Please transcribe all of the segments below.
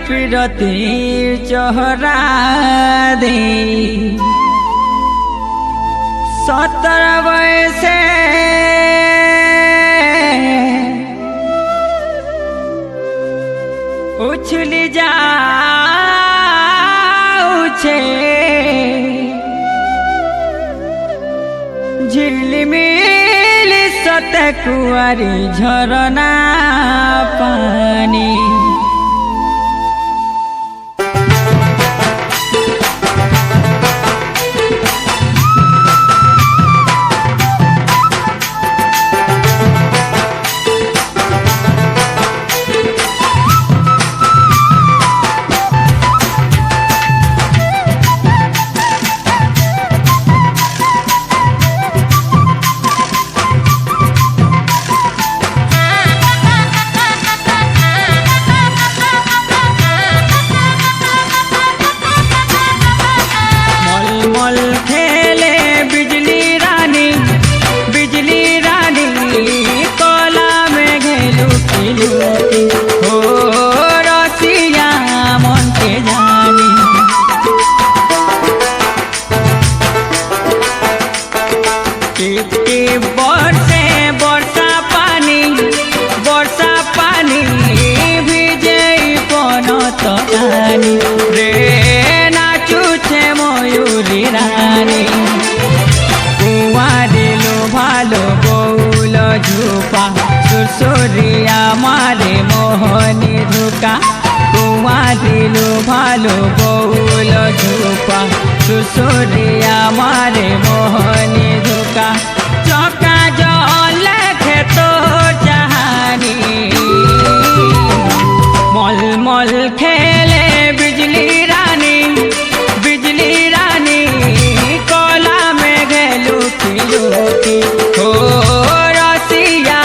फिरती चोहरा दे 17 बयसे उछली जाऊछे झिलमिल सत कुआरी झरना पानी रे नाचुछे मयूरी रानी कुआरिलो भालो बौल झुपा सुरसुरिया मारे मोहनी धुका कुआरिलो भालो बौल झुपा सुरसुरिया मारे मोहनी धुका चौका जल खेतो जहानी मल मल खेले बिजली रानी कोला में गेलू की हो रसिया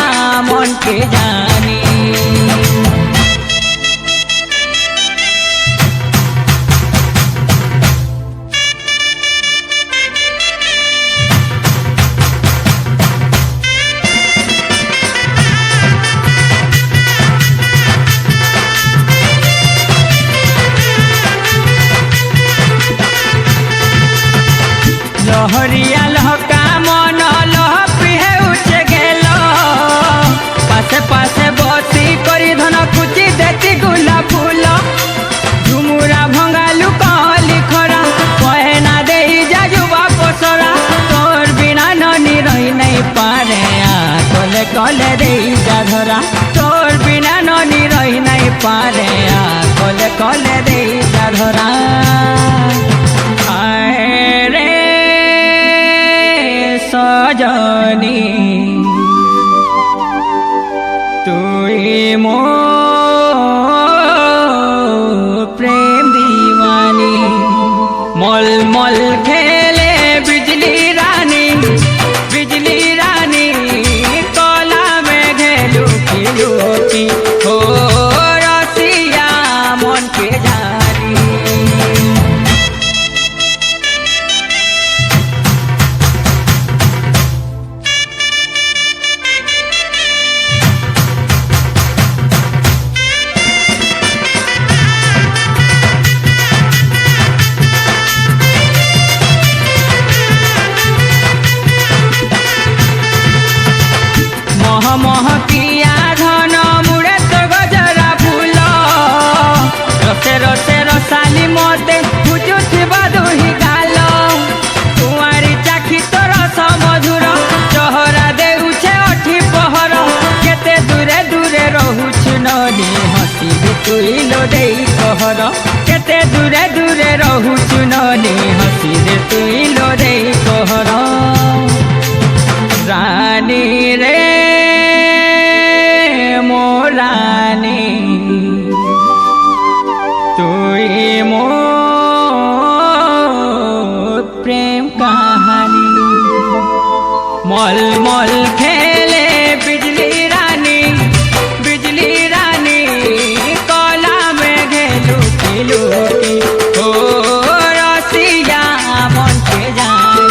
मन के जानी लहरिया लहका मन लहपी है उठे गेल पासे पासे बसी करी धन कुची देती गुला फूल झुमुरा भंगालू कहली खरा कहना दे जाजुबा पोसरा तोर बिना ननी रही नहीं पारे कले कले दे जा धरा तोर बिना ननी रही नहीं पारे कले कले दे जा धरा सजनी तुई मो प्रेम दीवानी मल मल खेले बिजली रानी कोला में घेलू की हो रसिया मन के जानी मह किया धन मुड़े तो गजरा फूल रसे रसे रसाली मते बुझुथिबा दुही गाल कुआरी चाखी तो रस मधुर चहरा देउछे अठी पहर केते दूरे दूरे रहुछु ननी हसी तुई लो देई कहर केते दूरे दूरे रहुछु ननी हसी रे तुई लो देई कहर रानी रे मोरानी तुई मो प्रेम कहानी मल मल खेले बिजली रानी कोला में घेलू की हो रसिया मन के जानी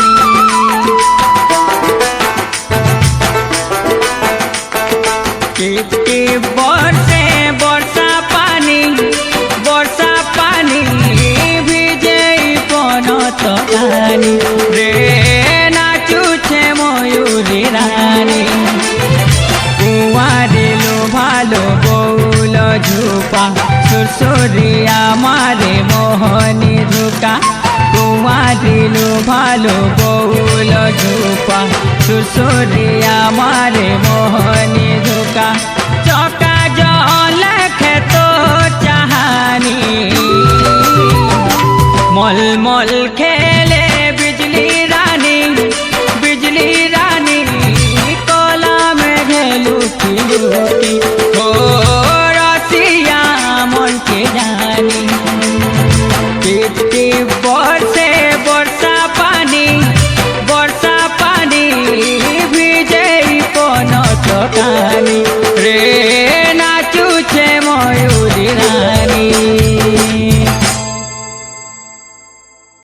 ঝুপা সুরসুরিয়া মারে মোহনী ধুকা কুমারিলু ভালো বউল ঝুপা সুরসুরিয়া মারে মোহনী ধুকা চকা জল খেত চাহানি মলমল খে